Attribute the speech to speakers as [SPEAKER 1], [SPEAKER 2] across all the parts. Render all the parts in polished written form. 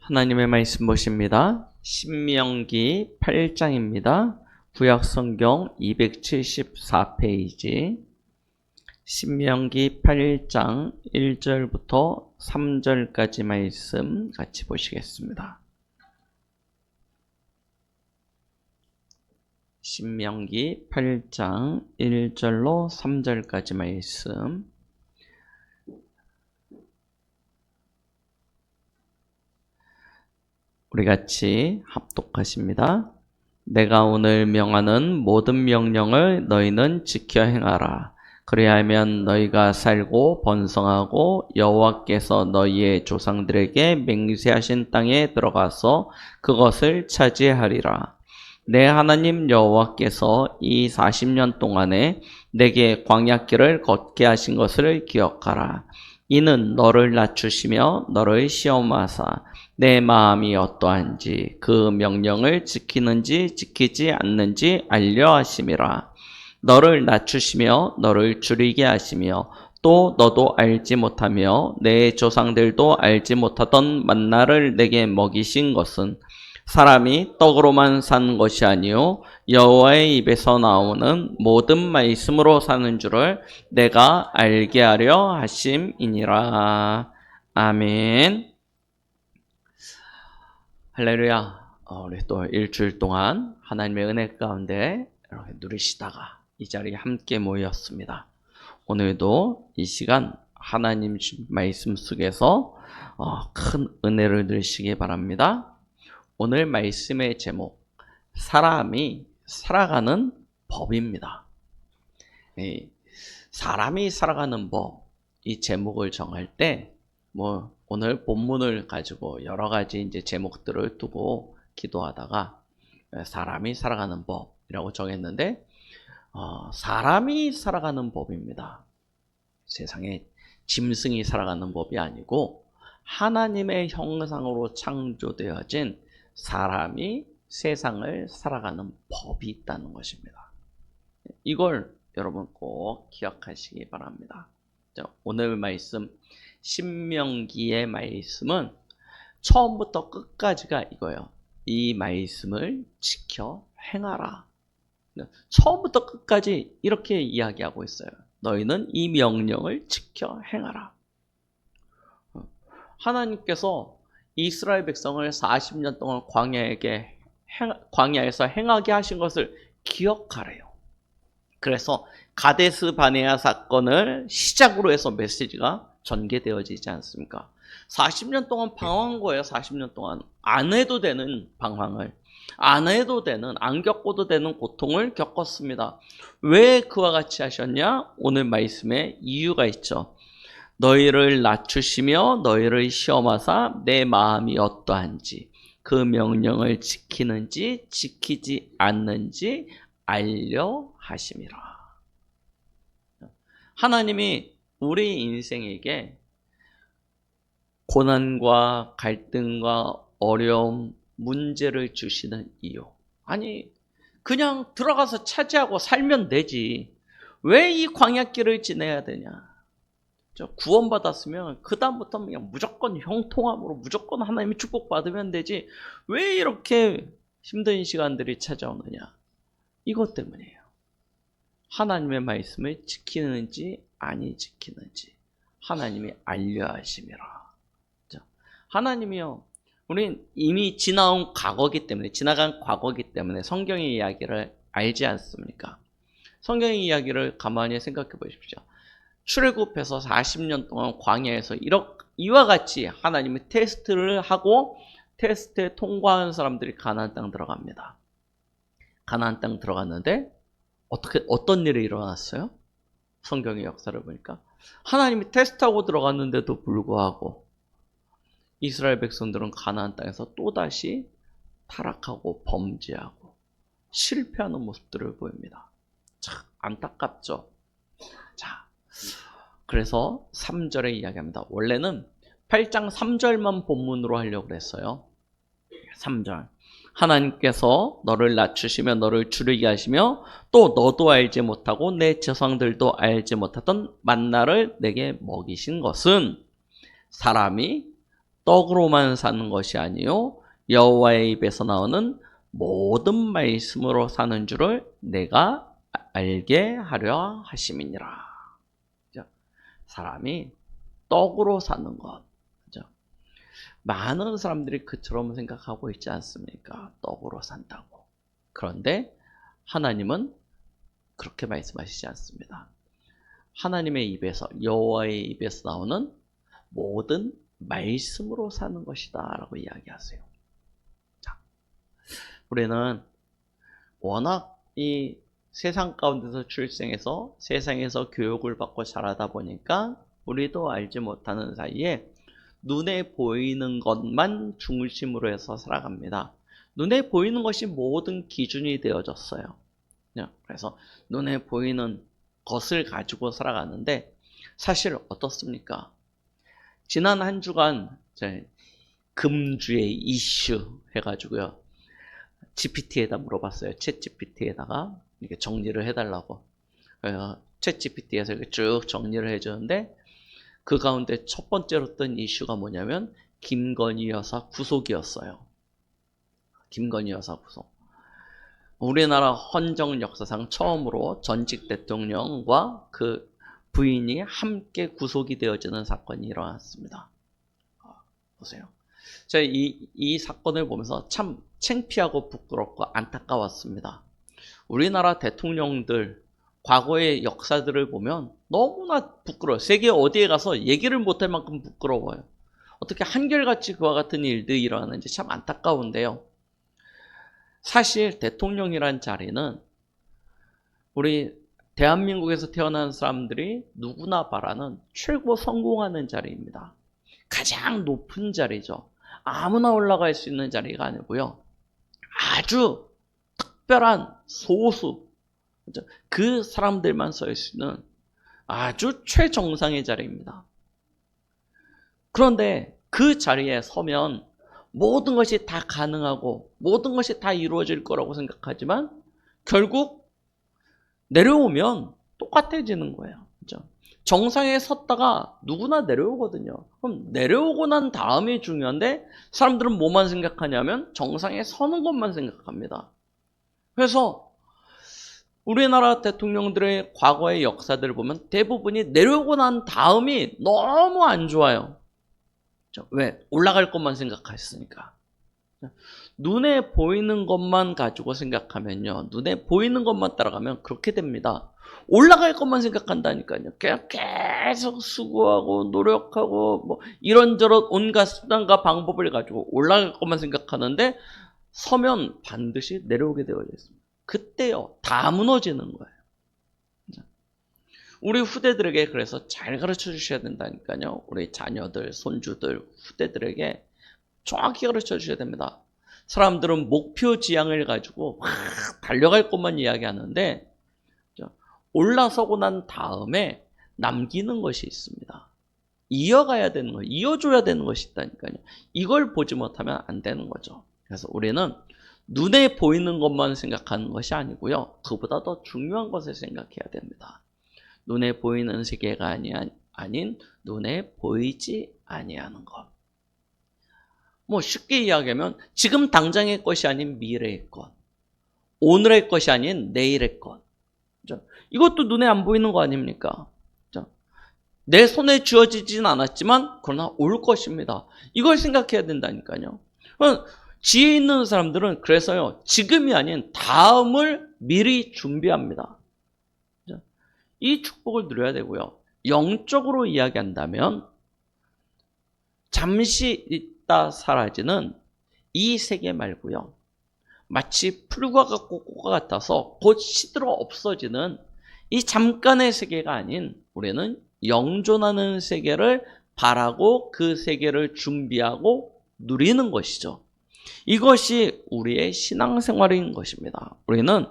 [SPEAKER 1] 하나님의 말씀 보십니다. 신명기 8장입니다. 구약성경 274페이지. 신명기 8장 1절부터 3절까지 말씀 같이 보시겠습니다. 신명기 8장 1절로 3절까지 말씀. 우리 같이 합독하십니다. 내가 오늘 명하는 모든 명령을 너희는 지켜 행하라. 그리하면 너희가 살고 번성하고 여호와께서 너희의 조상들에게 맹세하신 땅에 들어가서 그것을 차지하리라. 내 하나님 여호와께서 이 40년 동안에 내게 광야길을 걷게 하신 것을 기억하라. 이는 너를 낮추시며 너를 시험하사 내 마음이 어떠한지 그 명령을 지키는지 지키지 않는지 알려 하심이라. 너를 낮추시며 너를 줄이게 하시며 또 너도 알지 못하며 내 조상들도 알지 못하던 만나를 내게 먹이신 것은 사람이 떡으로만 사는 것이 아니요 여호와의 입에서 나오는 모든 말씀으로 사는 줄을 내가 알게 하려 하심이니라. 아멘. 할렐루야. 우리 또 일주일 동안 하나님의 은혜 가운데 이렇게 누리시다가 이 자리에 함께 모였습니다. 오늘도 이 시간 하나님 말씀 속에서 큰 은혜를 누리시기 바랍니다. 오늘 말씀의 제목, 사람이 살아가는 법입니다. 사람이 살아가는 법, 이 제목을 정할 때 오늘 본문을 가지고 여러 가지 이제 제목들을 두고 기도하다가 사람이 살아가는 법이라고 정했는데 사람이 살아가는 법입니다. 세상에 짐승이 살아가는 법이 아니고 하나님의 형상으로 창조되어진 사람이 세상을 살아가는 법이 있다는 것입니다. 이걸 여러분 꼭 기억하시기 바랍니다. 오늘 말씀 신명기의 말씀은 처음부터 끝까지가 이거예요. 이 말씀을 지켜 행하라. 처음부터 끝까지 이렇게 이야기하고 있어요. 너희는 이 명령을 지켜 행하라. 하나님께서 이스라엘 백성을 40년 동안 광야에서 행하게 하신 것을 기억하래요. 그래서 가데스 바네아 사건을 시작으로 해서 메시지가 전개되어지지 않습니까? 40년 동안 방황한 거예요. 40년 동안 안 해도 되는 방황을, 안 해도 되는, 안 겪어도 되는 고통을 겪었습니다. 왜 그와 같이 하셨냐? 오늘 말씀에 이유가 있죠. 너희를 낮추시며 너희를 시험하사 내 마음이 어떠한지 그 명령을 지키는지 지키지 않는지 알려 하심이라. 하나님이 우리 인생에게 고난과 갈등과 어려움, 문제를 주시는 이유. 아니, 그냥 들어가서 차지하고 살면 되지. 왜 이 광야길을 지내야 되냐? 구원받았으면 그 다음부터 그냥 무조건 형통함으로 무조건 하나님의 축복받으면 되지. 왜 이렇게 힘든 시간들이 찾아오느냐? 이것 때문이에요. 하나님의 말씀을 지키는지 아니 지키는지 하나님이 알려 하심이라. 하나님이요, 우린 이미 지나온 과거기 때문에, 지나간 과거기 때문에 성경의 이야기를 알지 않습니까? 성경의 이야기를 가만히 생각해 보십시오. 출애굽해서 40년 동안 광야에서 이와 같이 하나님이 테스트를 하고 테스트에 통과한 사람들이 가나안 땅 들어갑니다. 가나안 땅 들어갔는데 어떤 일이 일어났어요? 성경의 역사를 보니까 하나님이 테스트하고 들어갔는데도 불구하고 이스라엘 백성들은 가나안 땅에서 또다시 타락하고 범죄하고 실패하는 모습들을 보입니다. 참 안타깝죠. 자, 그래서 3절에 이야기합니다. 원래는 8장 3절만 본문으로 하려고 했어요. 3절. 하나님께서 너를 낮추시며 너를 줄이게 하시며 또 너도 알지 못하고 내 조상들도 알지 못하던 만나를 내게 먹이신 것은 사람이 떡으로만 사는 것이 아니요 여호와의 입에서 나오는 모든 말씀으로 사는 줄을 내가 알게 하려 하심이니라. 사람이 떡으로 사는 것. 많은 사람들이 그처럼 생각하고 있지 않습니까? 떡으로 산다고. 그런데 하나님은 그렇게 말씀하시지 않습니다. 하나님의 입에서, 여호와의 입에서 나오는 모든 말씀으로 사는 것이다 라고 이야기하세요. 자, 우리는 워낙 이 세상 가운데서 출생해서 세상에서 교육을 받고 자라다 보니까 우리도 알지 못하는 사이에 눈에 보이는 것만 중심으로 해서 살아갑니다. 눈에 보이는 것이 모든 기준이 되어졌어요. 그래서 눈에 보이는 것을 가지고 살아가는데 사실 어떻습니까? 지난 한 주간 금주의 이슈 해가지고요. GPT에다 물어봤어요. 챗 GPT에다가 이렇게 정리를 해달라고. 그래서 챗 GPT에서 이렇게 쭉 정리를 해주는데 그 가운데 첫 번째로 뜬 이슈가 뭐냐면 김건희 여사 구속이었어요. 김건희 여사 구속. 우리나라 헌정 역사상 처음으로 전직 대통령과 그 부인이 함께 구속이 되어지는 사건이 일어났습니다. 보세요. 제가 이 사건을 보면서 참 창피하고 부끄럽고 안타까웠습니다. 우리나라 대통령들 과거의 역사들을 보면 너무나 부끄러워요. 세계 어디에 가서 얘기를 못할 만큼 부끄러워요. 어떻게 한결같이 그와 같은 일들이 일어나는지 참 안타까운데요. 사실 대통령이란 자리는 우리 대한민국에서 태어난 사람들이 누구나 바라는 최고 성공하는 자리입니다. 가장 높은 자리죠. 아무나 올라갈 수 있는 자리가 아니고요. 아주 특별한 소수, 그 사람들만 설 수 있는 아주 최정상의 자리입니다. 그런데 그 자리에 서면 모든 것이 다 가능하고 모든 것이 다 이루어질 거라고 생각하지만 결국 내려오면 똑같아지는 거예요. 그렇죠? 정상에 섰다가 누구나 내려오거든요. 그럼 내려오고 난 다음이 중요한데 사람들은 뭐만 생각하냐면 정상에 서는 것만 생각합니다. 그래서 우리나라 대통령들의 과거의 역사들을 보면 대부분이 내려오고 난 다음이 너무 안 좋아요. 왜? 올라갈 것만 생각했으니까. 눈에 보이는 것만 가지고 생각하면요. 눈에 보이는 것만 따라가면 그렇게 됩니다. 올라갈 것만 생각한다니까요. 계속 수고하고 노력하고 뭐 이런저런 온갖 수단과 방법을 가지고 올라갈 것만 생각하는데 서면 반드시 내려오게 되어 있습니다. 그때요. 다 무너지는 거예요. 우리 후대들에게 그래서 잘 가르쳐 주셔야 된다니까요. 우리 자녀들, 손주들, 후대들에게 정확히 가르쳐 주셔야 됩니다. 사람들은 목표 지향을 가지고 막 달려갈 것만 이야기하는데 올라서고 난 다음에 남기는 것이 있습니다. 이어가야 되는 거, 이어줘야 되는 것이 있다니까요. 이걸 보지 못하면 안 되는 거죠. 그래서 우리는 눈에 보이는 것만 생각하는 것이 아니고요. 그보다 더 중요한 것을 생각해야 됩니다. 눈에 보이는 세계가 아닌 눈에 보이지 아니하는 것. 뭐 쉽게 이야기하면 지금 당장의 것이 아닌 미래의 것, 오늘의 것이 아닌 내일의 것. 이것도 눈에 안 보이는 거 아닙니까? 내 손에 쥐어지진 않았지만 그러나 올 것입니다. 이걸 생각해야 된다니까요. 지혜 있는 사람들은 그래서요, 지금이 아닌 다음을 미리 준비합니다. 이 축복을 누려야 되고요. 영적으로 이야기한다면 잠시 있다 사라지는 이 세계 말고요. 마치 풀과 같고 꽃과 같아서 곧 시들어 없어지는 이 잠깐의 세계가 아닌 우리는 영존하는 세계를 바라고 그 세계를 준비하고 누리는 것이죠. 이것이 우리의 신앙생활인 것입니다. 우리는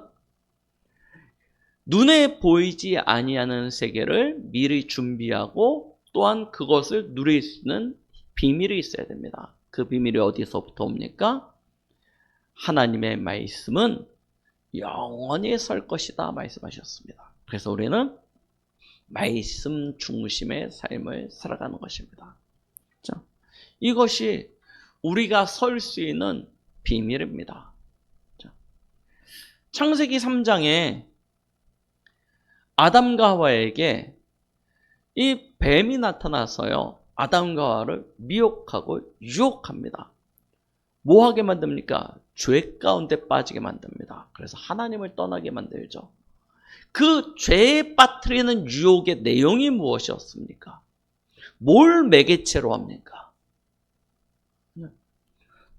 [SPEAKER 1] 눈에 보이지 아니하는 세계를 미리 준비하고 또한 그것을 누릴 수 있는 비밀이 있어야 됩니다. 그 비밀이 어디서부터 옵니까? 하나님의 말씀은 영원히 설 것이다 말씀하셨습니다. 그래서 우리는 말씀 중심의 삶을 살아가는 것입니다. 이것이 우리가 설 수 있는 비밀입니다. 창세기 3장에 아담과 하와에게 이 뱀이 나타나서요, 아담과 하와를 미혹하고 유혹합니다. 뭐 하게 만듭니까? 죄 가운데 빠지게 만듭니다. 그래서 하나님을 떠나게 만들죠. 그 죄에 빠뜨리는 유혹의 내용이 무엇이었습니까? 뭘 매개체로 합니까?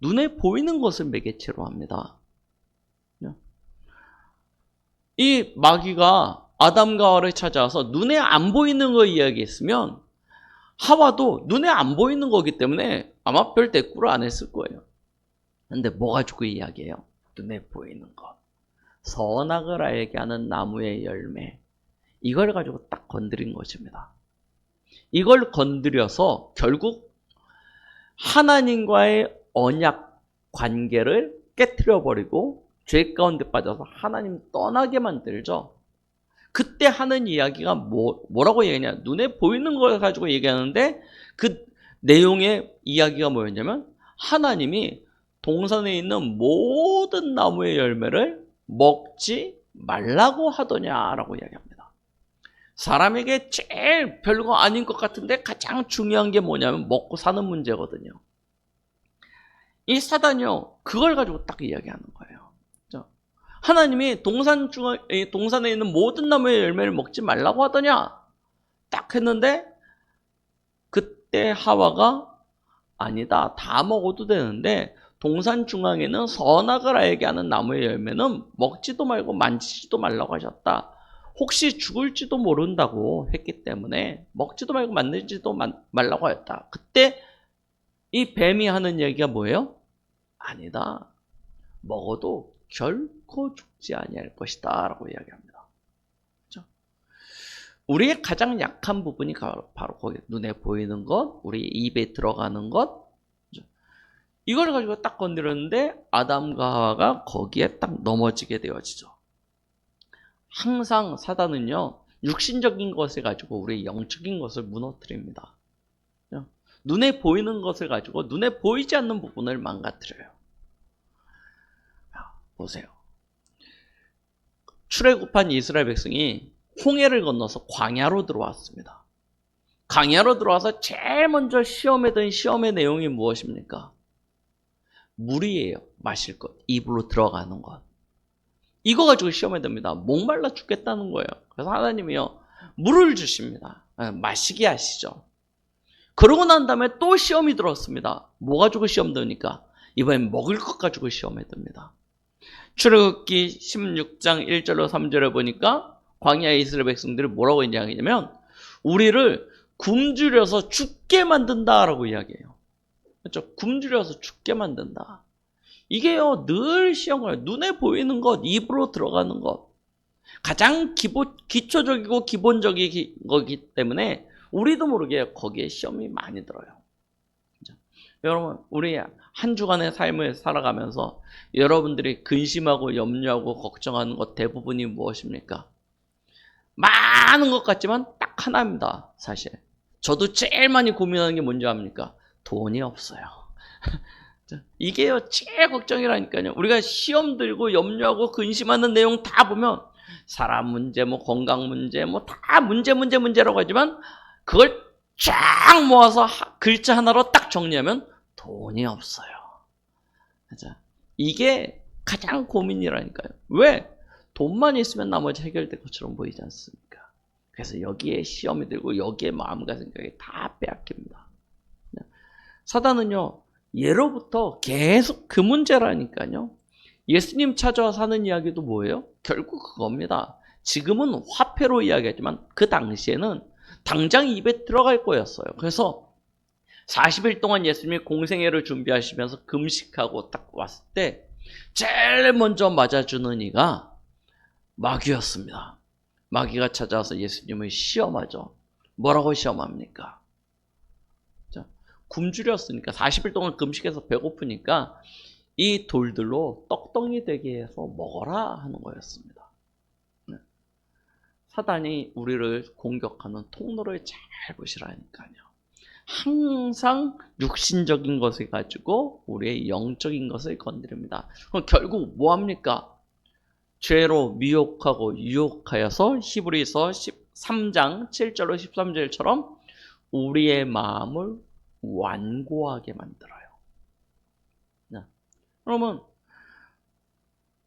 [SPEAKER 1] 눈에 보이는 것을 매개체로 합니다. 이 마귀가 아담과 하와를 찾아와서 눈에 안 보이는 거 이야기했으면 하와도 눈에 안 보이는 거기 때문에 아마 별 대꾸를 안 했을 거예요. 근데 뭐 가지고 이야기해요? 눈에 보이는 것. 선악을 알게 하는 나무의 열매. 이걸 가지고 딱 건드린 것입니다. 이걸 건드려서 결국 하나님과의 언약 관계를 깨트려버리고 죄 가운데 빠져서 하나님 떠나게 만들죠. 그때 하는 이야기가 뭐라고 얘기하냐? 눈에 보이는 걸 가지고 얘기하는데 그 내용의 이야기가 뭐였냐면 하나님이 동산에 있는 모든 나무의 열매를 먹지 말라고 하더냐라고 이야기합니다. 사람에게 제일 별거 아닌 것 같은데 가장 중요한 게 뭐냐면 먹고 사는 문제거든요. 이 사단이요, 그걸 가지고 딱 이야기하는 거예요. 하나님이 동산에 있는 모든 나무의 열매를 먹지 말라고 하더냐? 딱 했는데 그때 하와가 아니다, 다 먹어도 되는데 동산 중앙에는 선악을 알게 하는 나무의 열매는 먹지도 말고 만지지도 말라고 하셨다. 혹시 죽을지도 모른다고 했기 때문에 먹지도 말고 만지지도 말라고 하였다. 그때 이 뱀이 하는 얘기가 뭐예요? 아니다, 먹어도 결코 죽지 아니할 것이다 라고 이야기합니다. 그렇죠? 우리의 가장 약한 부분이 바로 거기, 눈에 보이는 것, 우리 입에 들어가는 것, 그렇죠? 이걸 가지고 딱 건드렸는데 아담과 하와가 거기에 딱 넘어지게 되어지죠. 항상 사단은요, 육신적인 것을 가지고 우리 영적인 것을 무너뜨립니다. 그렇죠? 눈에 보이는 것을 가지고 눈에 보이지 않는 부분을 망가뜨려요. 보세요. 출애굽한 이스라엘 백성이 홍해를 건너서 광야로 들어왔습니다. 광야로 들어와서 제일 먼저 시험에 든 시험의 내용이 무엇입니까? 물이에요. 마실 것, 입으로 들어가는 것. 이거 가지고 시험에 듭니다. 목말라 죽겠다는 거예요. 그래서 하나님이요, 물을 주십니다. 마시게 하시죠. 그러고 난 다음에 또 시험이 들었습니다. 뭐 가지고 시험 드니까? 이번엔 먹을 것 가지고 시험에 듭니다. 출애굽기 16장 1절로 3절에 보니까 광야의 이스라엘 백성들이 뭐라고 이야기하냐면 우리를 굶주려서 죽게 만든다라고 이야기해요. 그렇죠? 굶주려서 죽게 만든다. 이게요, 늘 시험을, 눈에 보이는 것, 입으로 들어가는 것, 가장 기초적이고 기본적인 거기 때문에 우리도 모르게 거기에 시험이 많이 들어요. 그렇죠? 여러분, 우리 한 주간의 삶을 살아가면서 여러분들이 근심하고 염려하고 걱정하는 것 대부분이 무엇입니까? 많은 것 같지만 딱 하나입니다, 사실. 저도 제일 많이 고민하는 게 뭔지 압니까? 돈이 없어요. 이게요, 제일 걱정이라니까요. 우리가 시험 들고 염려하고 근심하는 내용 다 보면 사람 문제, 뭐 건강 문제, 뭐 다 문제라고 하지만 그걸 쫙 모아서 글자 하나로 딱 정리하면 돈이 없어요. 이게 가장 고민이라니까요. 왜? 돈만 있으면 나머지 해결될 것처럼 보이지 않습니까? 그래서 여기에 시험이 들고 여기에 마음과 생각이 다 빼앗깁니다. 사단은요, 예로부터 계속 그 문제라니까요. 예수님 찾아와서 하는 이야기도 뭐예요? 결국 그겁니다. 지금은 화폐로 이야기하지만 그 당시에는 당장 입에 들어갈 거였어요. 그래서 40일 동안 예수님이 공생애를 준비하시면서 금식하고 딱 왔을 때 제일 먼저 맞아주는 이가 마귀였습니다. 마귀가 찾아와서 예수님을 시험하죠. 뭐라고 시험합니까? 굶주렸으니까 40일 동안 금식해서 배고프니까 이 돌들로 떡덩이 되게 해서 먹어라 하는 거였습니다. 사단이 우리를 공격하는 통로를 잘 보시라니까요. 항상 육신적인 것을 가지고 우리의 영적인 것을 건드립니다. 그럼 결국 뭐합니까? 죄로 미혹하고 유혹하여서 히브리서 13장 7절로 13절처럼 우리의 마음을 완고하게 만들어요. 그러면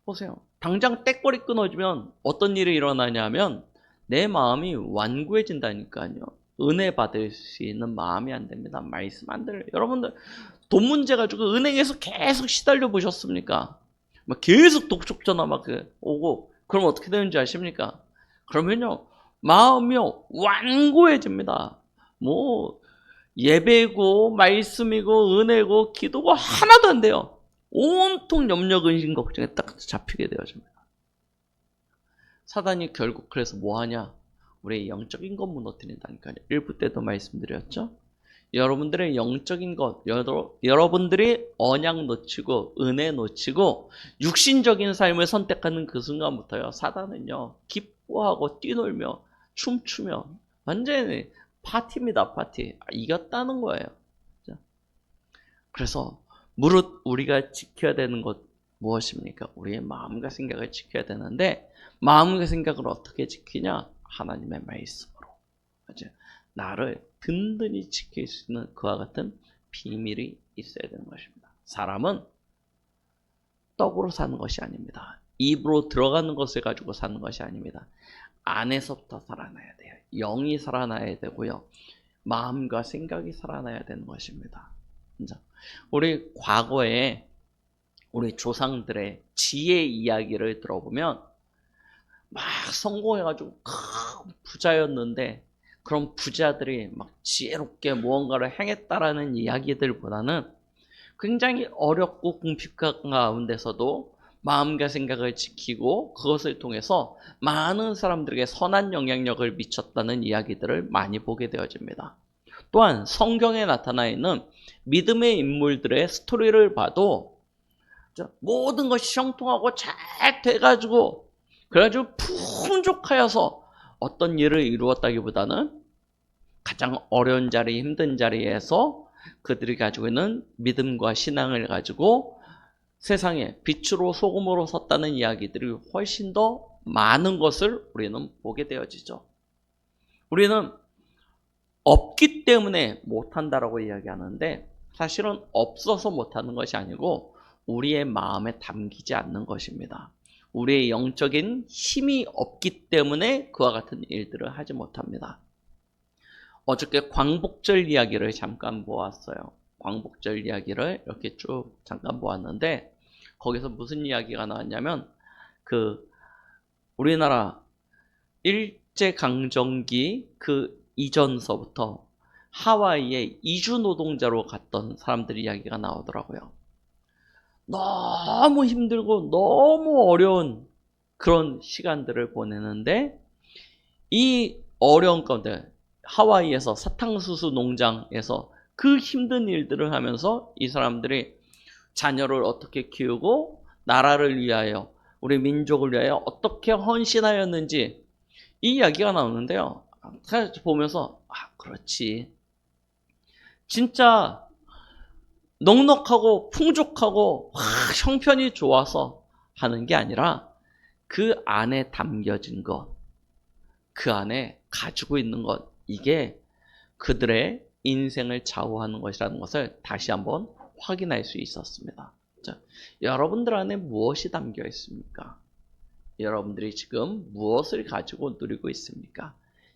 [SPEAKER 1] 보세요. 당장 떼꼬리 끊어지면 어떤 일이 일어나냐면 내 마음이 완고해진다니까요. 은혜 받을 수 있는 마음이 안 됩니다. 말씀 안 들려요. 여러분들 돈 문제 가지고 은행에서 계속 시달려 보셨습니까? 막 계속 독촉 전화 막 오고 그럼 어떻게 되는지 아십니까? 그러면요 마음이요 완고해집니다. 뭐 예배고 말씀이고 은혜고 기도고 하나도 안 돼요. 온통 염려 근심 걱정에 딱 잡히게 되어집니다. 사단이 결국 그래서 뭐하냐? 우리의 영적인 것 무너뜨린다니까요. 1부 때도 말씀드렸죠. 여러분들의 영적인 것, 여러분들이 언약 놓치고 은혜 놓치고 육신적인 삶을 선택하는 그 순간부터요. 사단은요. 기뻐하고 뛰놀며 춤추며 완전히 파티입니다. 파티. 이겼다는 거예요. 그래서 무릇 우리가 지켜야 되는 것 무엇입니까? 우리의 마음과 생각을 지켜야 되는데 마음과 생각을 어떻게 지키냐? 하나님의 말씀으로. 나를 든든히 지킬 수 있는 그와 같은 비밀이 있어야 되는 것입니다. 사람은 떡으로 사는 것이 아닙니다. 입으로 들어가는 것을 가지고 사는 것이 아닙니다. 안에서부터 살아나야 돼요. 영이 살아나야 되고요. 마음과 생각이 살아나야 되는 것입니다. 우리 과거에 우리 조상들의 지혜 이야기를 들어보면 막 성공해가지고 큰 부자였는데 그런 부자들이 막 지혜롭게 무언가를 행했다라는 이야기들보다는 굉장히 어렵고 궁핍한 가운데서도 마음과 생각을 지키고 그것을 통해서 많은 사람들에게 선한 영향력을 미쳤다는 이야기들을 많이 보게 되어집니다. 또한 성경에 나타나 있는 믿음의 인물들의 스토리를 봐도 모든 것이 형통하고 잘 돼가지고 그래가지고 풍족하여서 어떤 일을 이루었다기보다는 가장 어려운 자리, 힘든 자리에서 그들이 가지고 있는 믿음과 신앙을 가지고 세상에 빛으로 소금으로 섰다는 이야기들이 훨씬 더 많은 것을 우리는 보게 되어지죠. 우리는 없기 때문에 못한다라고 이야기하는데 사실은 없어서 못하는 것이 아니고 우리의 마음에 담기지 않는 것입니다. 우리의 영적인 힘이 없기 때문에 그와 같은 일들을 하지 못합니다. 어저께 광복절 이야기를 잠깐 보았어요. 광복절 이야기를 이렇게 쭉 잠깐 보았는데 거기서 무슨 이야기가 나왔냐면 우리나라 일제강점기 그 이전서부터 하와이에 이주 노동자로 갔던 사람들 이야기가 나오더라고요. 너무 힘들고 너무 어려운 그런 시간들을 보내는데 이 어려운 가운데 하와이에서 사탕수수 농장에서 그 힘든 일들을 하면서 이 사람들이 자녀를 어떻게 키우고 나라를 위하여 우리 민족을 위하여 어떻게 헌신하였는지 이 이야기가 나오는데요. 보면서 그렇지. 진짜 넉넉하고 풍족하고 형편이 좋아서 하는 게 아니라 그 안에 담겨진 것, 그 안에 가지고 있는 것, 이게 그들의 인생을 좌우하는 것이라는 것을 다시 한번 확인할 수 있었습니다. 자, 여러분들 안에 무엇이 담겨 있습니까? 여러분들이 지금 무엇을 가지고 누리고 있습니까?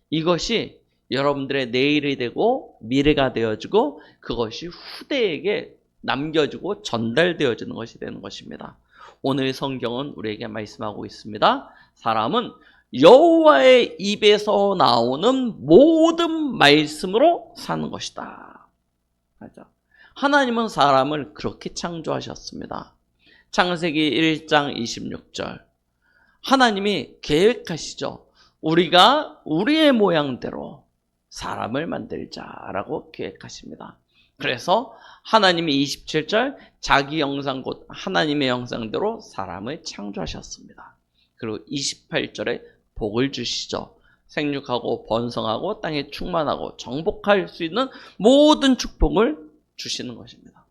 [SPEAKER 1] 이것이 여러분들의 내일이 되고 미래가 되어지고 그것이 후대에게 남겨지고 전달되어지는 것이 되는 것입니다. 오늘 성경은 우리에게 말씀하고 있습니다. 사람은 여호와의 입에서 나오는 모든 말씀으로 사는 것이다. 맞아. 하나님은 사람을 그렇게 창조하셨습니다. 창세기 1장 26절. 하나님이 계획하시죠. 우리가 우리의 모양대로 사람을 만들자라고 계획하십니다. 그래서 하나님이 27절 자기 형상 곧 하나님의 형상대로 사람을 창조하셨습니다. 그리고 28절에 복을 주시죠. 생육하고 번성하고 땅에 충만하고 정복할 수 있는 모든 축복을 주시는 것입니다.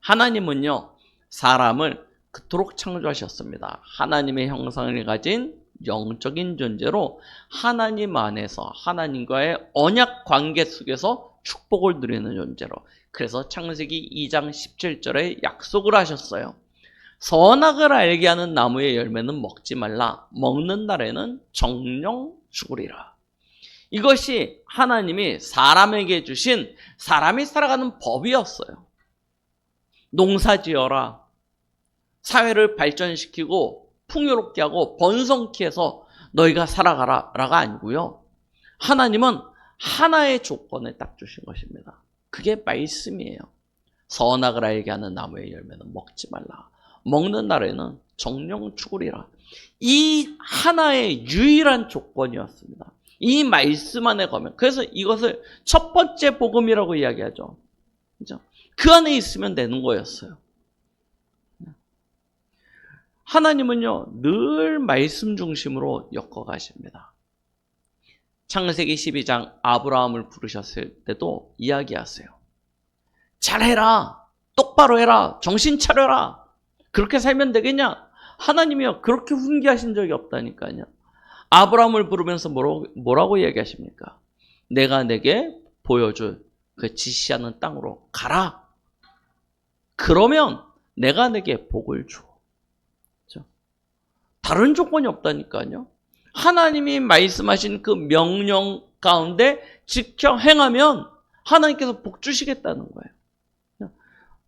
[SPEAKER 1] 하나님은요, 사람을 그토록 창조하셨습니다. 하나님의 형상을 가진 영적인 존재로 하나님 안에서 하나님과의 언약 관계 속에서 축복을 누리는 존재로. 그래서 창세기 2장 17절에 약속을 하셨어요. 선악을 알게 하는 나무의 열매는 먹지 말라. 먹는 날에는 정령 죽으리라. 이것이 하나님이 사람에게 주신 사람이 살아가는 법이었어요. 농사지어라. 사회를 발전시키고 풍요롭게 하고 번성케 해서 너희가 살아가라 라가 아니고요. 하나님은 하나의 조건을 딱 주신 것입니다. 그게 말씀이에요. 선악을 알게 하는 나무의 열매는 먹지 말라. 먹는 날에는 정령 죽으리라. 이 하나의 유일한 조건이었습니다. 이 말씀 안에 거면. 그래서 이것을 첫 번째 복음이라고 이야기하죠. 그죠? 그 안에 있으면 되는 거였어요. 하나님은요, 늘 말씀 중심으로 엮어가십니다. 창세기 12장 아브라함을 부르셨을 때도 이야기하세요. 잘해라. 똑바로 해라. 정신 차려라. 그렇게 살면 되겠냐? 하나님이요, 그렇게 훈계하신 적이 없다니까요. 아브라함을 부르면서 뭐라고 이야기하십니까? 내가 내게 보여줄 그 지시하는 땅으로 가라. 그러면 내가 내게 복을 줘. 다른 조건이 없다니까요. 하나님이 말씀하신 그 명령 가운데 지켜 행하면 하나님께서 복 주시겠다는 거예요.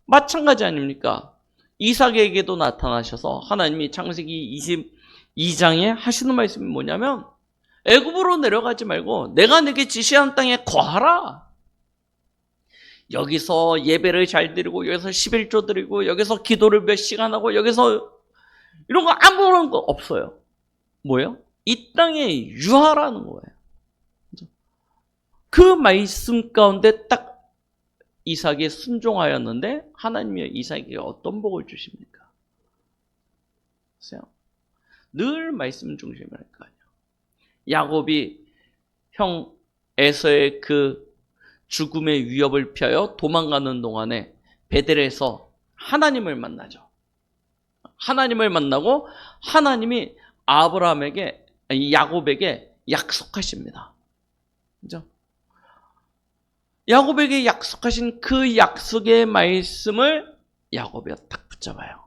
[SPEAKER 1] 마찬가지 아닙니까? 이삭에게도 나타나셔서 하나님이 창세기 22장에 하시는 말씀이 뭐냐면 애굽으로 내려가지 말고 내가 내게 지시한 땅에 거하라. 여기서 예배를 잘 드리고 여기서 11조 드리고 여기서 기도를 몇 시간 하고 여기서 이런 거 아무런 거 없어요. 뭐예요? 이 땅에 유하라는 거예요. 그 말씀 가운데 딱 이삭이 순종하였는데 하나님이 이삭에게 어떤 복을 주십니까? 보세요. 늘 말씀 중심이라니까요. 야곱이 형 에서의 그 죽음의 위협을 피하여 도망가는 동안에 베델에서 하나님을 만나죠. 하나님을 만나고 하나님이 아브라함에게, 야곱에게 약속하십니다. 그죠? 야곱에게 약속하신 그 약속의 말씀을 야곱이 딱 붙잡아요.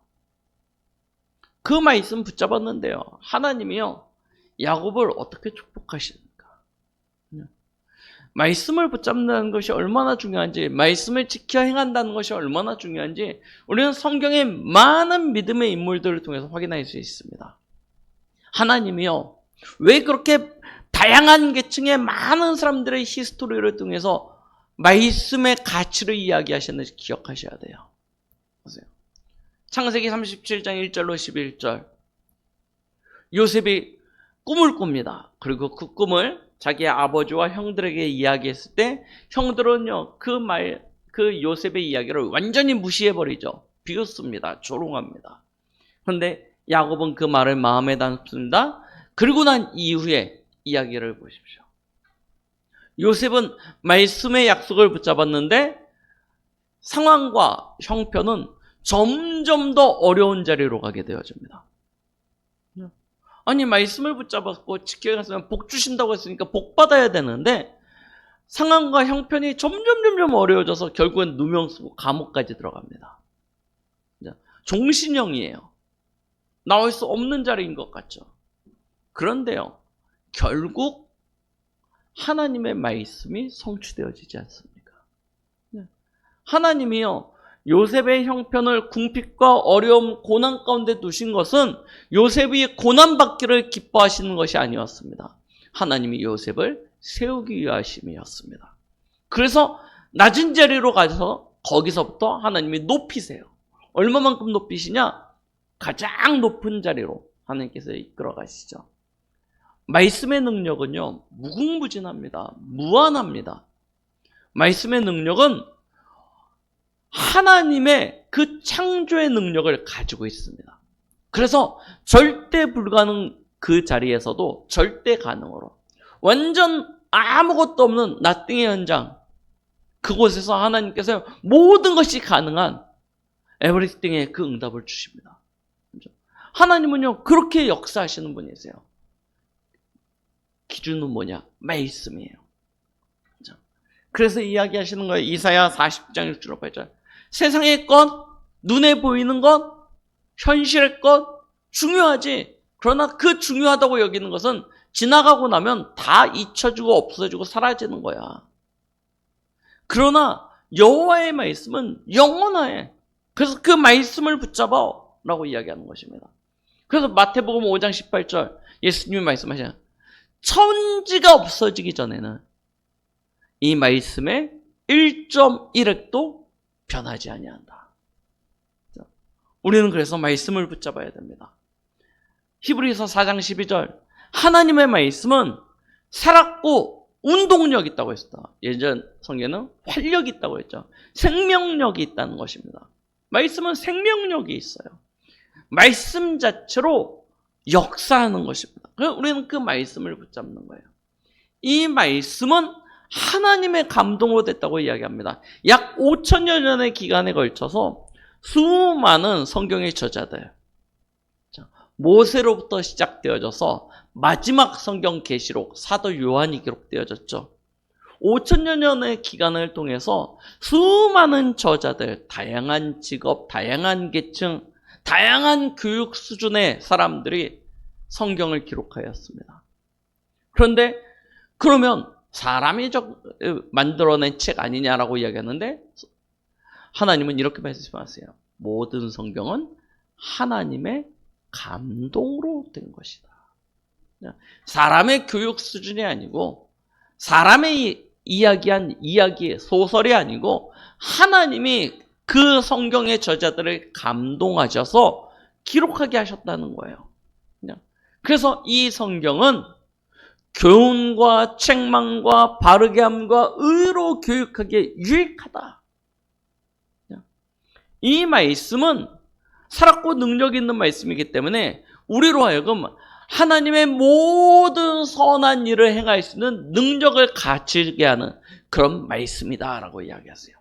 [SPEAKER 1] 그 말씀 붙잡았는데요. 하나님이요, 야곱을 어떻게 축복하십니까? 말씀을 붙잡는 것이 얼마나 중요한지, 말씀을 지켜 행한다는 것이 얼마나 중요한지 우리는 성경의 많은 믿음의 인물들을 통해서 확인할 수 있습니다. 하나님이요, 왜 그렇게 다양한 계층의 많은 사람들의 히스토리를 통해서 말씀의 가치를 이야기하셨는지 기억하셔야 돼요. 보세요. 창세기 37장 1절로 11절. 요셉이 꿈을 꿉니다. 그리고 그 꿈을 자기 아버지와 형들에게 이야기했을 때 형들은요, 그 요셉의 이야기를 완전히 무시해버리죠. 비웃습니다. 조롱합니다. 그런데 야곱은 그 말을 마음에 담습니다. 그리고 난 이후에 이야기를 보십시오. 요셉은 말씀의 약속을 붙잡았는데 상황과 형편은 점점 더 어려운 자리로 가게 되어집니다. 아니, 말씀을 붙잡았고 지켜갔으면 복 주신다고 했으니까 복 받아야 되는데 상황과 형편이 점점 어려워져서 결국엔 누명 쓰고 감옥까지 들어갑니다. 종신형이에요. 나올 수 없는 자리인 것 같죠. 그런데요, 결국 하나님의 말씀이 성취되어지지 않습니까? 하나님이요, 요셉의 형편을 궁핍과 어려움, 고난 가운데 두신 것은 요셉이 고난받기를 기뻐하시는 것이 아니었습니다. 하나님이 요셉을 세우기 위하심이었습니다. 그래서 낮은 자리로 가서 거기서부터 하나님이 높이세요. 얼마만큼 높이시냐? 가장 높은 자리로 하나님께서 이끌어 가시죠. 말씀의 능력은요, 무궁무진합니다. 무한합니다. 말씀의 능력은 하나님의 그 창조의 능력을 가지고 있습니다. 그래서 절대 불가능 그 자리에서도 절대 가능으로, 완전 아무것도 없는 나띵의 현장, 그곳에서 하나님께서 모든 것이 가능한 에브리띵의 그 응답을 주십니다. 하나님은요, 그렇게 역사하시는 분이세요. 기준은 뭐냐? 말씀이에요. 그래서 이야기하시는 거예요. 이사야 40장 6절 8절. 세상의 것, 눈에 보이는 것, 현실의 것 중요하지. 그러나 그 중요하다고 여기는 것은 지나가고 나면 다 잊혀지고 없어지고 사라지는 거야. 그러나 여호와의 말씀은 영원해. 그래서 그 말씀을 붙잡아라고 이야기하는 것입니다. 그래서 마태복음 5장 18절 예수님이 말씀하시잖아요. 천지가 없어지기 전에는 이 말씀의 1.1획도 변하지 아니한다. 우리는 그래서 말씀을 붙잡아야 됩니다. 히브리서 4장 12절 하나님의 말씀은 살았고 운동력이 있다고 했습니다. 예전 성경에는 활력이 있다고 했죠. 생명력이 있다는 것입니다. 말씀은 생명력이 있어요. 말씀 자체로 역사하는 것입니다. 그래서 우리는 그 말씀을 붙잡는 거예요. 이 말씀은 하나님의 감동으로 됐다고 이야기합니다. 약 5천여 년의 기간에 걸쳐서 수많은 성경의 저자들, 모세로부터 시작되어져서 마지막 성경 계시록 사도 요한이 기록되어졌죠. 5천여 년의 기간을 통해서 수많은 저자들, 다양한 직업, 다양한 계층, 다양한 교육 수준의 사람들이 성경을 기록하였습니다. 그런데 그러면 사람이 만들어낸 책 아니냐라고 이야기하는데 하나님은 이렇게 말씀하세요. 모든 성경은 하나님의 감동으로 된 것이다. 사람의 교육 수준이 아니고 사람의 이야기한 이야기, 소설이 아니고 하나님이 그 성경의 저자들을 감동하셔서 기록하게 하셨다는 거예요. 그래서 이 성경은 교훈과 책망과 바르게 함과 의로 교육하기에 유익하다. 이 말씀은 살았고 능력 있는 말씀이기 때문에 우리로 하여금 하나님의 모든 선한 일을 행할 수 있는 능력을 갖추게 하는 그런 말씀이다라고 이야기하세요.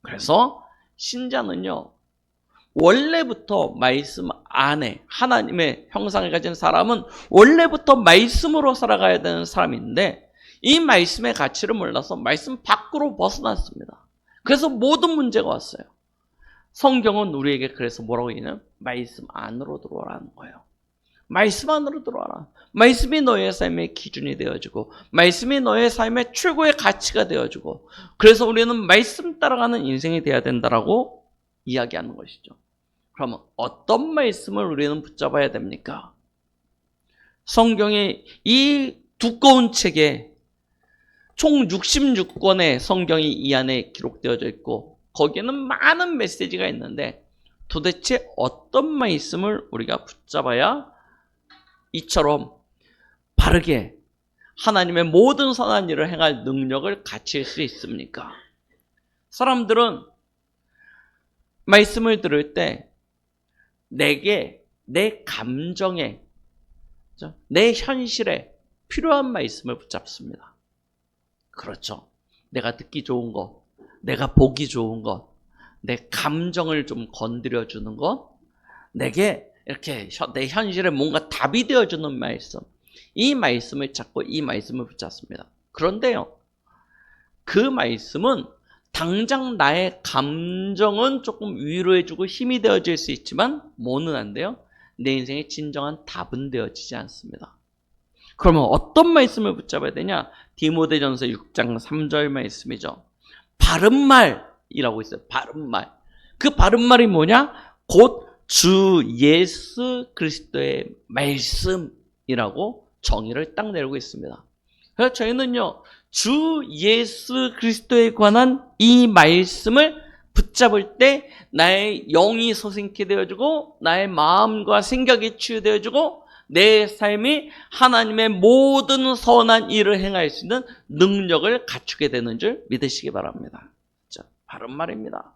[SPEAKER 1] 그래서 신자는요, 원래부터 말씀 안에 하나님의 형상을 가진 사람은 원래부터 말씀으로 살아가야 되는 사람인데 이 말씀의 가치를 몰라서 말씀 밖으로 벗어났습니다. 그래서 모든 문제가 왔어요. 성경은 우리에게 그래서 뭐라고 얘기하냐면 말씀 안으로 들어오라는 거예요. 말씀 안으로 들어와라. 말씀이 너의 삶의 기준이 되어주고 말씀이 너의 삶의 최고의 가치가 되어주고 그래서 우리는 말씀 따라가는 인생이 되어야 된다라고 이야기하는 것이죠. 그러면 어떤 말씀을 우리는 붙잡아야 됩니까? 성경의 이 두꺼운 책에 총 66권의 성경이 이 안에 기록되어져 있고 거기에는 많은 메시지가 있는데 도대체 어떤 말씀을 우리가 붙잡아야 이처럼 바르게 하나님의 모든 선한 일을 행할 능력을 갖출 수 있습니까? 사람들은 말씀을 들을 때 내게, 내 감정에, 내 현실에 필요한 말씀을 붙잡습니다. 그렇죠. 내가 듣기 좋은 것, 내가 보기 좋은 것, 내 감정을 좀 건드려주는 것, 내게 이렇게 내 현실에 뭔가 답이 되어주는 말씀, 이 말씀을 찾고 이 말씀을 붙잡습니다. 그런데요, 그 말씀은 당장 나의 감정은 조금 위로해주고 힘이 되어질 수 있지만 뭐는 안 돼요? 내 인생의 진정한 답은 되어지지 않습니다. 그러면 어떤 말씀을 붙잡아야 되냐? 디모데전서 6장 3절 말씀이죠. 바른 말이라고 있어요. 바른 말. 그 바른 말이 뭐냐? 곧 주 예수 그리스도의 말씀이라고 정의를 딱 내리고 있습니다. 그래서 저희는요, 주 예수 그리스도에 관한 이 말씀을 붙잡을 때 나의 영이 소생케 되어주고 나의 마음과 생각이 치유되어주고 내 삶이 하나님의 모든 선한 일을 행할 수 있는 능력을 갖추게 되는 줄 믿으시기 바랍니다. 자, 바른 말입니다.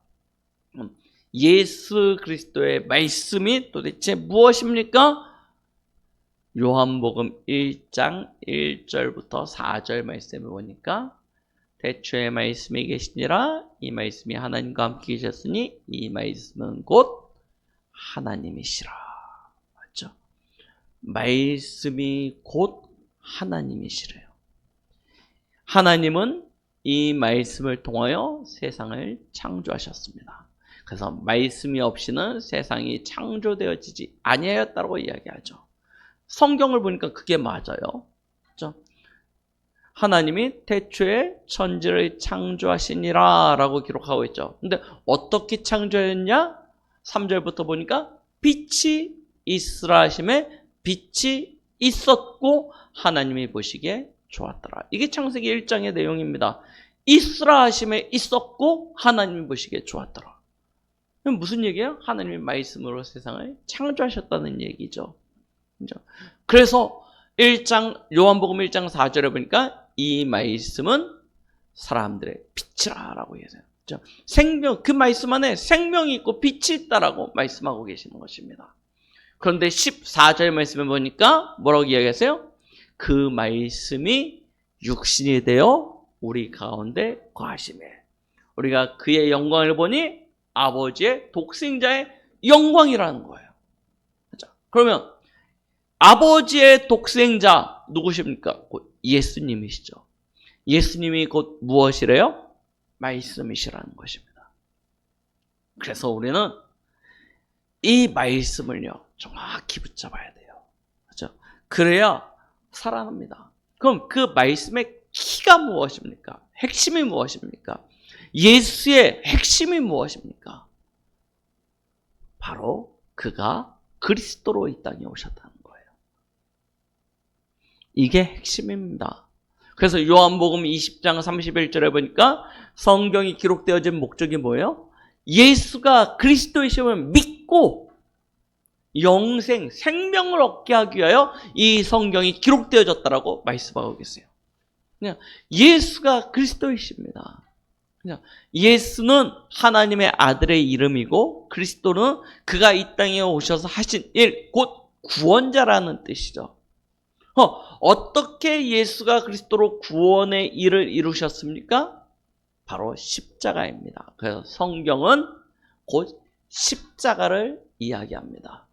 [SPEAKER 1] 예수 그리스도의 말씀이 도대체 무엇입니까? 요한복음 1장 1절부터 4절 말씀을 보니까 태초에 말씀이 계시니라 이 말씀이 하나님과 함께 계셨으니 이 말씀은 곧 하나님이시라. 맞죠? 말씀이 곧 하나님이시래요. 하나님은 이 말씀을 통하여 세상을 창조하셨습니다. 그래서 말씀이 없이는 세상이 창조되어지지 아니하였다고 이야기하죠. 성경을 보니까 그게 맞아요. 그렇죠? 하나님이 태초에 천지를 창조하시니라 라고 기록하고 있죠. 근데 어떻게 창조했냐? 3절부터 보니까 빛이 있으라 하심에 빛이 있었고 하나님이 보시기에 좋았더라. 이게 창세기 1장의 내용입니다. 있으라 하심에 있었고 하나님이 보시기에 좋았더라. 그럼 무슨 얘기예요? 하나님이 말씀으로 세상을 창조하셨다는 얘기죠. 그래서 요한복음 1장 4절에 보니까 이 말씀은 사람들의 빛이라 라고 얘기해요. 생명, 그 말씀 안에 생명이 있고 빛이 있다라고 말씀하고 계시는 것입니다. 그런데 14절 말씀에 보니까 뭐라고 이야기하세요? 그 말씀이 육신이 되어 우리 가운데 거하시매 우리가 그의 영광을 보니 아버지의 독생자의 영광이라는 거예요. 그러면 아버지의 독생자 누구십니까? 곧 예수님이시죠. 예수님이 곧 무엇이래요? 말씀이시라는 것입니다. 그래서 우리는 이 말씀을요 정확히 붙잡아야 돼요. 그렇죠? 그래야 살아납니다. 그럼 그 말씀의 키가 무엇입니까? 핵심이 무엇입니까? 예수의 핵심이 무엇입니까? 바로 그가 그리스도로 이 땅에 오셨다는 거예요. 이게 핵심입니다. 그래서 요한복음 20장 31절에 보니까 성경이 기록되어진 목적이 뭐예요? 예수가 그리스도이심을 믿고 영생, 생명을 얻게 하기 위하여 이 성경이 기록되어졌다라고 말씀하고 계세요. 그냥 예수가 그리스도이십니다. 그냥 예수는 하나님의 아들의 이름이고 그리스도는 그가 이 땅에 오셔서 하신 일, 곧 구원자라는 뜻이죠. 어떻게 예수가 그리스도로 구원의 일을 이루셨습니까? 바로 십자가입니다. 그래서 성경은 곧 십자가를 이야기합니다.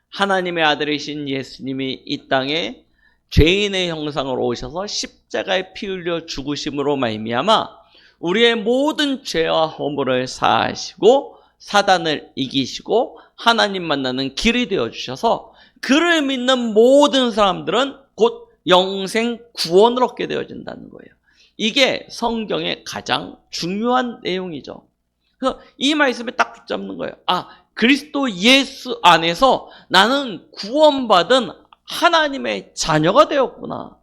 [SPEAKER 1] 하나님의 아들이신 예수님이 이 땅에 죄인의 형상으로 오셔서 십자가에 피 흘려 죽으심으로 말미암아 우리의 모든 죄와 허물을 사하시고 사단을 이기시고 하나님 만나는 길이 되어주셔서 그를 믿는 모든 사람들은 곧 영생 구원을 얻게 되어진다는 거예요. 이게 성경의 가장 중요한 내용이죠. 그래서 이 말씀에 딱 붙잡는 거예요. 그리스도 예수 안에서 나는 구원받은 하나님의 자녀가 되었구나.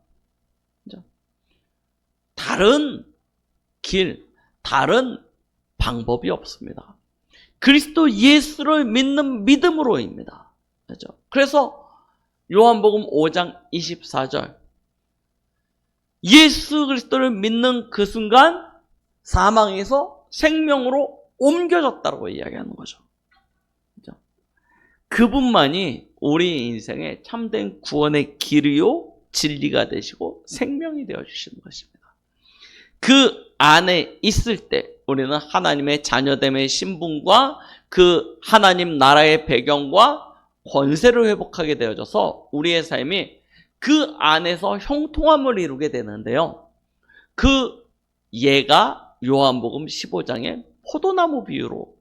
[SPEAKER 1] 다른 길, 다른 방법이 없습니다. 그리스도 예수를 믿는 믿음으로입니다. 그래서 요한복음 5장 24절 예수 그리스도를 믿는 그 순간 사망에서 생명으로 옮겨졌다고 이야기하는 거죠. 그분만이 우리 인생의 참된 구원의 길이요 진리가 되시고 생명이 되어주시는 것입니다. 그 안에 있을 때 우리는 하나님의 자녀됨의 신분과 그 하나님 나라의 배경과 권세를 회복하게 되어져서 우리의 삶이 그 안에서 형통함을 이루게 되는데요. 그 예가 요한복음 15장의 포도나무 비유로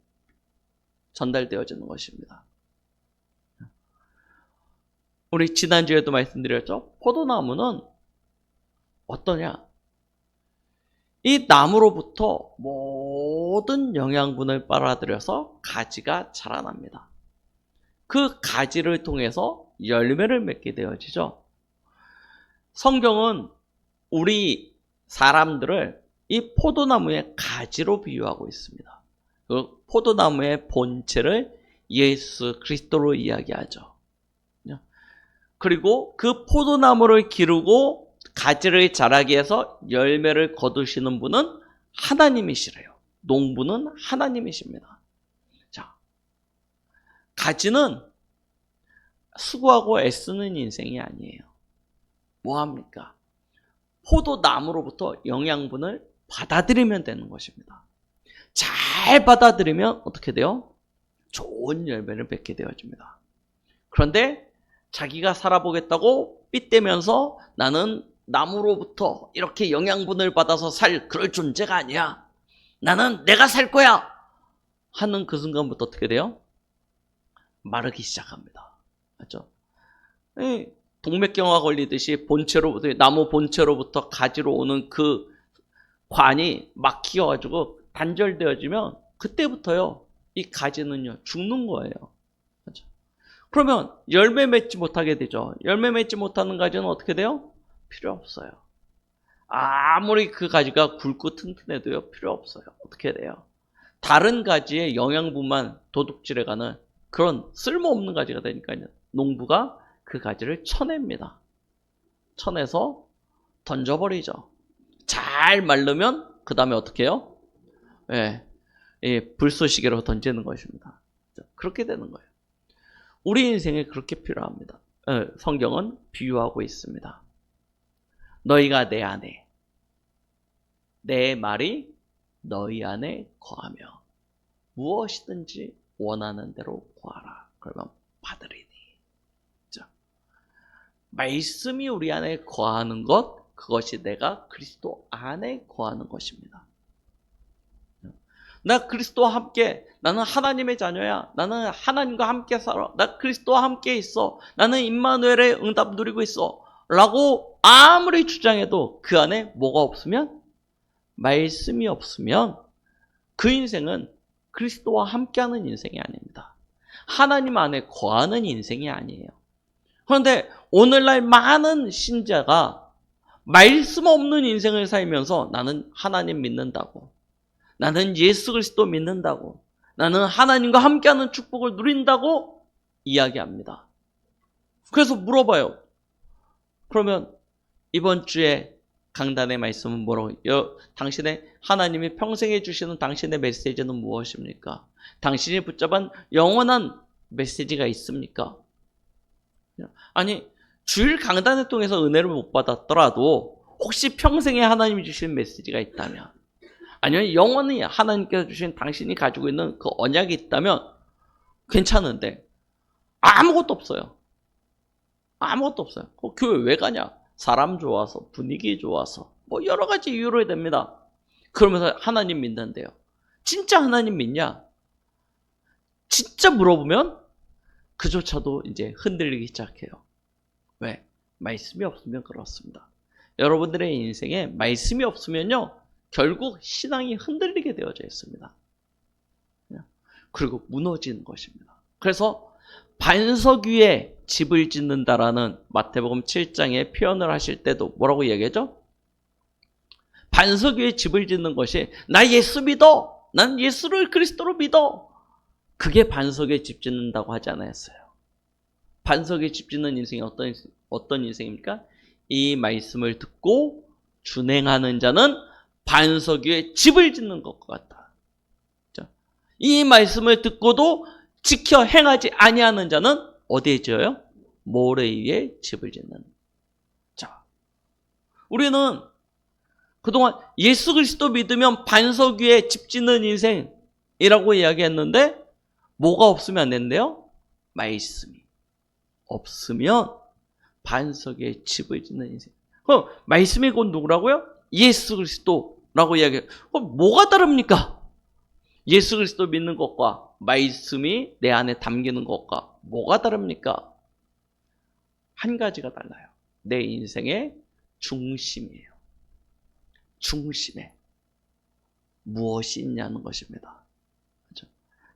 [SPEAKER 1] 전달되어지는 것입니다. 우리 지난주에도 말씀드렸죠. 포도나무는 어떠냐? 이 나무로부터 모든 영양분을 빨아들여서 가지가 자라납니다. 그 가지를 통해서 열매를 맺게 되어지죠. 성경은 우리 사람들을 이 포도나무의 가지로 비유하고 있습니다. 그 포도나무의 본체를 예수 그리스도로 이야기하죠. 그리고 그 포도나무를 기르고 가지를 자라게 해서 열매를 거두시는 분은 하나님이시래요. 농부는 하나님이십니다. 자, 가지는 수고하고 애쓰는 인생이 아니에요. 뭐합니까? 포도나무로부터 영양분을 받아들이면 되는 것입니다. 잘 받아들이면 어떻게 돼요? 좋은 열매를 맺게 되어집니다. 그런데 자기가 살아보겠다고 삐대면서 나는 나무로부터 이렇게 영양분을 받아서 살 그럴 존재가 아니야. 나는 내가 살 거야. 하는 그 순간부터 어떻게 돼요? 마르기 시작합니다. 맞죠? 동맥경화 걸리듯이 본체로부터, 나무 본체로부터 가지로 오는 그 관이 막히어가지고 단절되어지면 그때부터요, 이 가지는요, 죽는 거예요. 그렇죠? 그러면 열매 맺지 못하게 되죠. 열매 맺지 못하는 가지는 어떻게 돼요? 필요 없어요. 아무리 그 가지가 굵고 튼튼해도요, 필요 없어요. 어떻게 돼요? 다른 가지의 영양분만 도둑질해가는 그런 쓸모없는 가지가 되니까요. 농부가 그 가지를 쳐냅니다. 쳐내서 던져버리죠. 잘 마르면 그 다음에 어떻게 해요? 불쏘시개로 던지는 것입니다. 그렇게 되는 거예요. 우리 인생에 그렇게 필요합니다. 성경은 비유하고 있습니다. 너희가 내 안에, 내 말이 너희 안에 거하며 무엇이든지 원하는 대로 구하라. 그러면 받으리니. 말씀이 우리 안에 거하는 것, 그것이 내가 그리스도 안에 거하는 것입니다. 나 그리스도와 함께, 나는 하나님의 자녀야. 나는 하나님과 함께 살아. 나 그리스도와 함께 있어. 나는 임마누엘의 응답 누리고 있어. 라고 아무리 주장해도 그 안에 뭐가 없으면, 말씀이 없으면 그 인생은 그리스도와 함께하는 인생이 아닙니다. 하나님 안에 거하는 인생이 아니에요. 그런데 오늘날 많은 신자가 말씀 없는 인생을 살면서 나는 하나님 믿는다고, 나는 예수 그리스도 믿는다고, 나는 하나님과 함께하는 축복을 누린다고 이야기합니다. 그래서 물어봐요. 그러면 이번 주에 강단의 말씀은 뭐라고? 당신의 하나님이 평생에 주시는 당신의 메시지는 무엇입니까? 당신이 붙잡은 영원한 메시지가 있습니까? 아니, 주일 강단을 통해서 은혜를 못 받았더라도 혹시 평생에 하나님이 주신 메시지가 있다면, 아니면 영원히 하나님께서 주신 당신이 가지고 있는 그 언약이 있다면 괜찮은데 아무것도 없어요. 아무것도 없어요. 교회 왜 가냐? 사람 좋아서, 분위기 좋아서, 뭐 여러 가지 이유로 해야 됩니다. 그러면서 하나님 믿는데요. 진짜 하나님 믿냐? 진짜 물어보면 그조차도 이제 흔들리기 시작해요. 왜? 말씀이 없으면 그렇습니다. 여러분들의 인생에 말씀이 없으면요, 결국 신앙이 흔들리게 되어져 있습니다. 그리고 무너지는 것입니다. 그래서 반석 위에 집을 짓는다라는 마태복음 7장의 표현을 하실 때도 뭐라고 얘기하죠? 반석 위에 집을 짓는 것이 나 예수 믿어, 난 예수를 그리스도로 믿어, 그게 반석에 집 짓는다고 하지 않았어요. 반석에 집 짓는 인생이 어떤 인생입니까? 이 말씀을 듣고 준행하는 자는 반석 위에 집을 짓는 것과 같다. 이 말씀을 듣고도 지켜 행하지 아니하는 자는 어디에 지어요? 모래 위에 집을 짓는. 자, 우리는 그동안 예수 그리스도 믿으면 반석 위에 집 짓는 인생이라고 이야기했는데 뭐가 없으면 안 된대요? 말씀이 없으면 반석에 집을 짓는 인생. 그럼 말씀이 곧 누구라고요? 예수 그리스도라고 이야기해요. 그럼 뭐가 다릅니까? 예수 그리스도 믿는 것과 말씀이 내 안에 담기는 것과 뭐가 다릅니까? 한 가지가 달라요. 내 인생의 중심이에요. 중심에 무엇이 있냐는 것입니다. 그렇죠?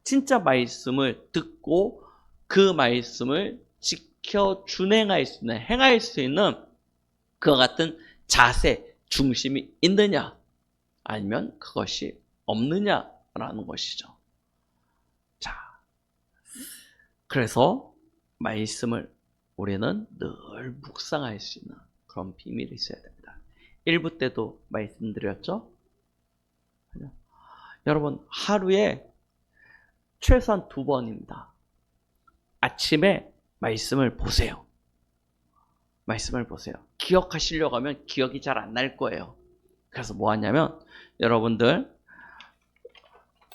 [SPEAKER 1] 진짜 말씀을 듣고 그 말씀을 지켜 준행할 수 있는, 행할 수 있는 그와 같은 자세, 중심이 있느냐, 아니면 그것이 없느냐라는 것이죠. 자, 그래서 말씀을 우리는 늘 묵상할 수 있는 그런 비밀이 있어야 됩니다. 1부 때도 말씀드렸죠? 여러분, 하루에 최소한 2번입니다. 아침에 말씀을 보세요. 말씀을 보세요. 기억하시려고 하면 기억이 잘 안 날 거예요. 그래서 뭐 하냐면 여러분들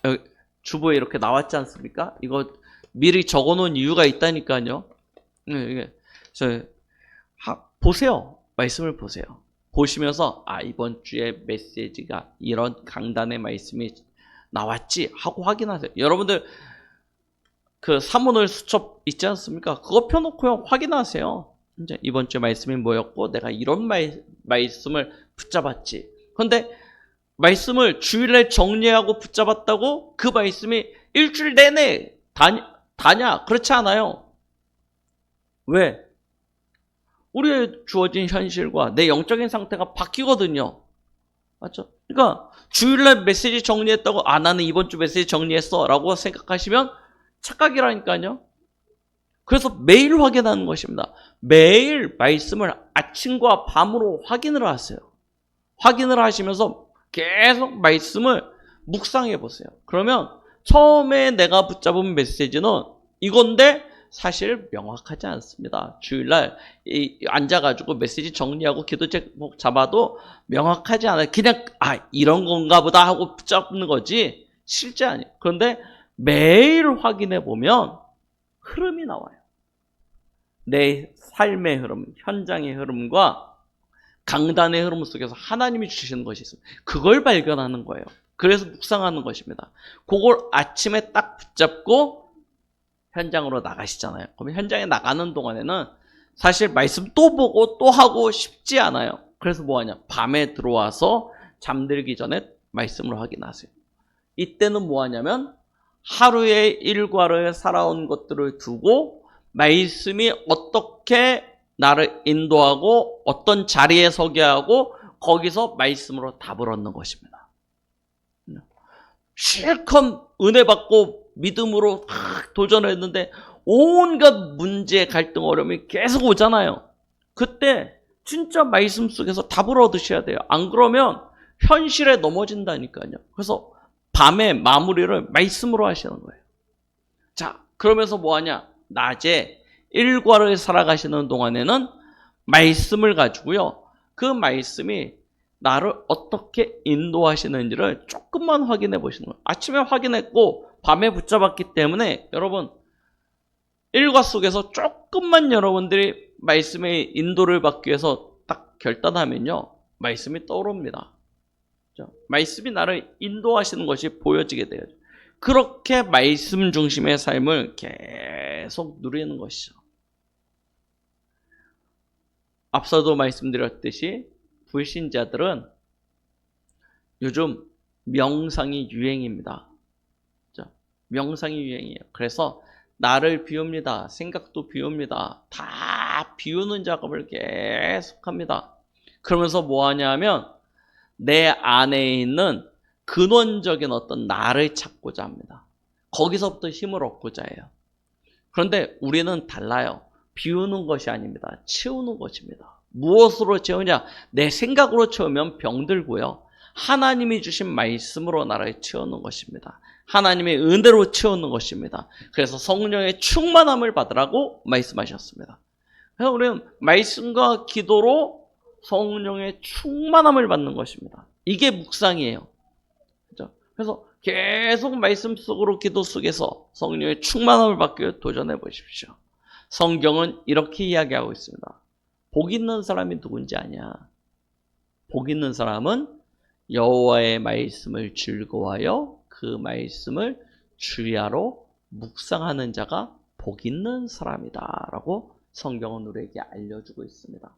[SPEAKER 1] 여기 주보에 이렇게 나왔지 않습니까? 이거 미리 적어놓은 이유가 있다니까요. 이게 보세요. 말씀을 보세요. 보시면서 이번 주에 메시지가 이런 강단의 말씀이 나왔지 하고 확인하세요. 여러분들 그 사문을 수첩 있지 않습니까? 그거 펴놓고요 확인하세요. 이제 이번 주 말씀이 뭐였고 내가 이런 말씀을 붙잡았지. 그런데 말씀을 주일에 정리하고 붙잡았다고 그 말씀이 일주일 내내 다냐? 그렇지 않아요. 왜? 우리의 주어진 현실과 내 영적인 상태가 바뀌거든요. 맞죠? 그러니까 주일날 메시지 정리했다고 나는 이번 주 메시지 정리했어 라고 생각하시면 착각이라니까요. 그래서 매일 확인하는 것입니다. 매일 말씀을 아침과 밤으로 확인을 하세요. 확인을 하시면서 계속 말씀을 묵상해 보세요. 그러면 처음에 내가 붙잡은 메시지는 이건데 사실 명확하지 않습니다. 주일날 앉아가지고 메시지 정리하고 기도 제목 잡아도 명확하지 않아요. 그냥 이런 건가 보다 하고 붙잡는 거지 실제 아니에요. 그런데 매일 확인해 보면 흐름이 나와요. 내 삶의 흐름, 현장의 흐름과 강단의 흐름 속에서 하나님이 주시는 것이 있습니다. 그걸 발견하는 거예요. 그래서 묵상하는 것입니다. 그걸 아침에 딱 붙잡고 현장으로 나가시잖아요. 그럼 현장에 나가는 동안에는 사실 말씀 또 보고 또 하고 쉽지 않아요. 그래서 뭐하냐? 밤에 들어와서 잠들기 전에 말씀을 확인하세요. 이때는 뭐하냐면 하루의 일과를 살아온 것들을 두고 말씀이 어떻게 나를 인도하고 어떤 자리에 서게 하고 거기서 말씀으로 답을 얻는 것입니다. 실컷 은혜 받고 믿음으로 도전했는데 온갖 문제, 갈등, 어려움이 계속 오잖아요. 그때 진짜 말씀 속에서 답을 얻으셔야 돼요. 안 그러면 현실에 넘어진다니까요. 그래서 밤에 마무리를 말씀으로 하시는 거예요. 자, 그러면서 뭐하냐? 낮에 일과를 살아가시는 동안에는 말씀을 가지고요. 그 말씀이 나를 어떻게 인도하시는지를 조금만 확인해 보시는 거예요. 아침에 확인했고 밤에 붙잡았기 때문에 여러분 일과 속에서 조금만 여러분들이 말씀의 인도를 받기 위해서 딱 결단하면요. 말씀이 떠오릅니다. 말씀이 나를 인도하시는 것이 보여지게 돼요. 그렇게 말씀 중심의 삶을 계속 누리는 것이죠. 앞서도 말씀드렸듯이 불신자들은 요즘 명상이 유행입니다. 명상이 유행이에요. 그래서 나를 비웁니다. 생각도 비웁니다. 다 비우는 작업을 계속합니다. 그러면서 뭐 하냐면 내 안에 있는 근원적인 어떤 나를 찾고자 합니다. 거기서부터 힘을 얻고자 해요. 그런데 우리는 달라요. 비우는 것이 아닙니다. 채우는 것입니다. 무엇으로 채우냐? 내 생각으로 채우면 병들고요. 하나님이 주신 말씀으로 나를 채우는 것입니다. 하나님의 은혜로 채우는 것입니다. 그래서 성령의 충만함을 받으라고 말씀하셨습니다. 그래서 우리는 말씀과 기도로 성령의 충만함을 받는 것입니다. 이게 묵상이에요. 그렇죠? 그래서 계속 말씀 속으로 기도 속에서 성령의 충만함을 받기 위해 도전해 보십시오. 성경은 이렇게 이야기하고 있습니다. 복 있는 사람이 누군지 아냐? 복 있는 사람은 여호와의 말씀을 즐거워하여 그 말씀을 주야로 묵상하는 자가 복 있는 사람이다 라고 성경은 우리에게 알려주고 있습니다.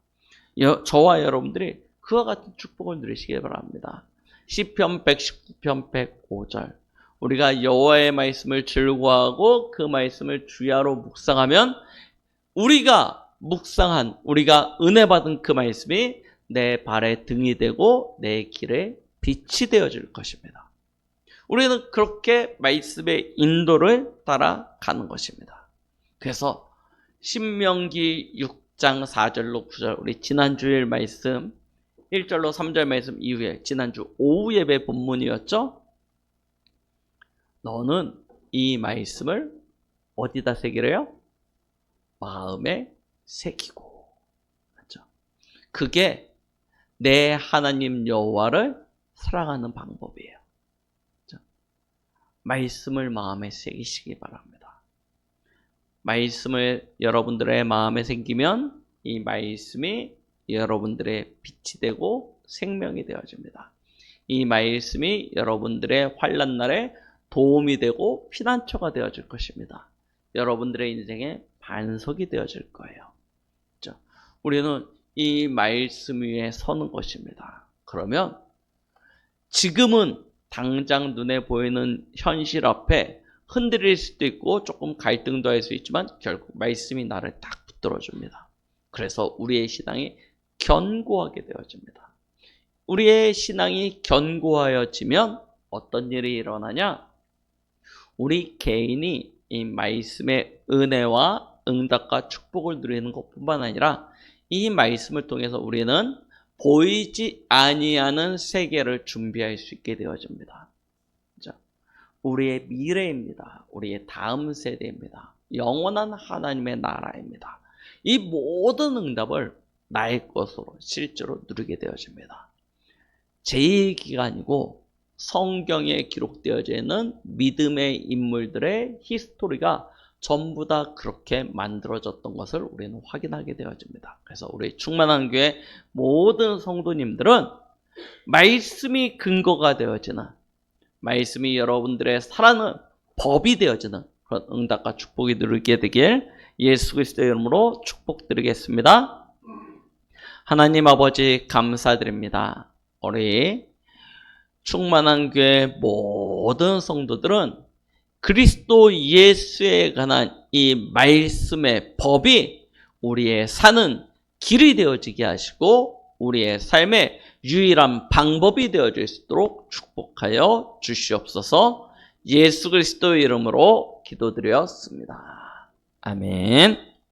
[SPEAKER 1] 저와 여러분들이 그와 같은 축복을 누리시기 바랍니다. 시편 119편 105절 우리가 여호와의 말씀을 즐거워하고 그 말씀을 주야로 묵상하면 우리가 묵상한 우리가 은혜 받은 그 말씀이 내 발에 등이 되고 내 길에 빛이 되어질 것입니다. 우리는 그렇게 말씀의 인도를 따라가는 것입니다. 그래서 신명기 6장 4절로 9절 우리 지난주일 말씀 1절로 3절 말씀 이후에 지난주 오후 예배 본문이었죠. 너는 이 말씀을 어디다 새기래요? 마음에 새기고. 그렇죠? 그게 내 하나님 여호와를 사랑하는 방법이에요. 그렇죠? 말씀을 마음에 새기시기 바랍니다. 말씀을 여러분들의 마음에 새기면 이 말씀이 여러분들의 빛이 되고 생명이 되어집니다. 이 말씀이 여러분들의 환난 날에 도움이 되고 피난처가 되어질 것입니다. 여러분들의 인생에 반석이 되어질 거예요. 그렇죠? 우리는 이 말씀 위에 서는 것입니다. 그러면 지금은 당장 눈에 보이는 현실 앞에 흔들릴 수도 있고 조금 갈등도 할 수 있지만 결국 말씀이 나를 딱 붙들어 줍니다. 그래서 우리의 신앙이 견고하게 되어집니다. 우리의 신앙이 견고하여지면 어떤 일이 일어나냐? 우리 개인이 이 말씀의 은혜와 응답과 축복을 누리는 것뿐만 아니라 이 말씀을 통해서 우리는 보이지 아니하는 세계를 준비할 수 있게 되어집니다. 그렇죠? 우리의 미래입니다. 우리의 다음 세대입니다. 영원한 하나님의 나라입니다. 이 모든 응답을 나의 것으로 실제로 누리게 되어집니다. 제 얘기가 아니고 성경에 기록되어져 있는 믿음의 인물들의 히스토리가 전부 다 그렇게 만들어졌던 것을 우리는 확인하게 되어집니다. 그래서 우리 충만한 교회 모든 성도님들은 말씀이 근거가 되어지는, 말씀이 여러분들의 살아는 법이 되어지는 그런 응답과 축복이 누리게 되길 예수 그리스도의 이름으로 축복드리겠습니다. 하나님 아버지 감사드립니다. 우리 충만한 교회 모든 성도들은 그리스도 예수에 관한 이 말씀의 법이 우리의 사는 길이 되어지게 하시고 우리의 삶의 유일한 방법이 되어질 수 있도록 축복하여 주시옵소서. 예수 그리스도의 이름으로 기도드렸습니다. 아멘.